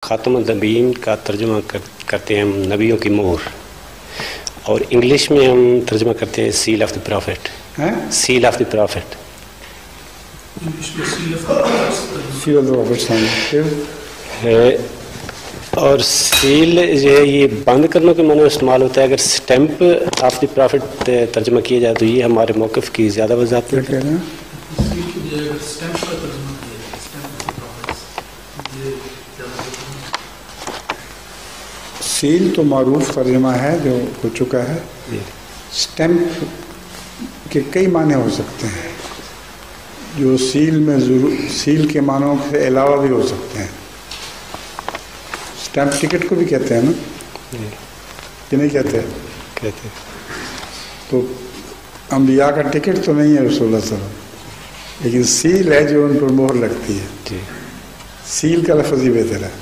खातमुन नबीयीन का तर्जुमा करते हैं हम नबियों की मोहर, और इंग्लिश में हम तर्जुमा करते हैं seal of the profit. Seal of the profit, और सील जो है ये बंद करने के माने इस्तेमाल होता है। अगर स्टैंप ऑफ द प्रॉफिट तर्जुमा किया जाए तो ये हमारे मौक़िफ़ की ज़्यादा वज़ाहत है। सील तो मारूफ तर्जुमा है जो हो चुका है। स्टैंप के कई माने हो सकते हैं, जो सील में सील के मानों के अलावा भी हो सकते हैं। स्टैंप टिकट को भी कहते हैं ना, कि नहीं कहते? कहते। तो अंबिया का टिकट तो नहीं है रसूलुल्लाह सल्लल्लाहु अलैहि वसल्लम, लेकिन सील है जो उन पर मोहर लगती है। सील का लफ्ज़ ही बेहतर है।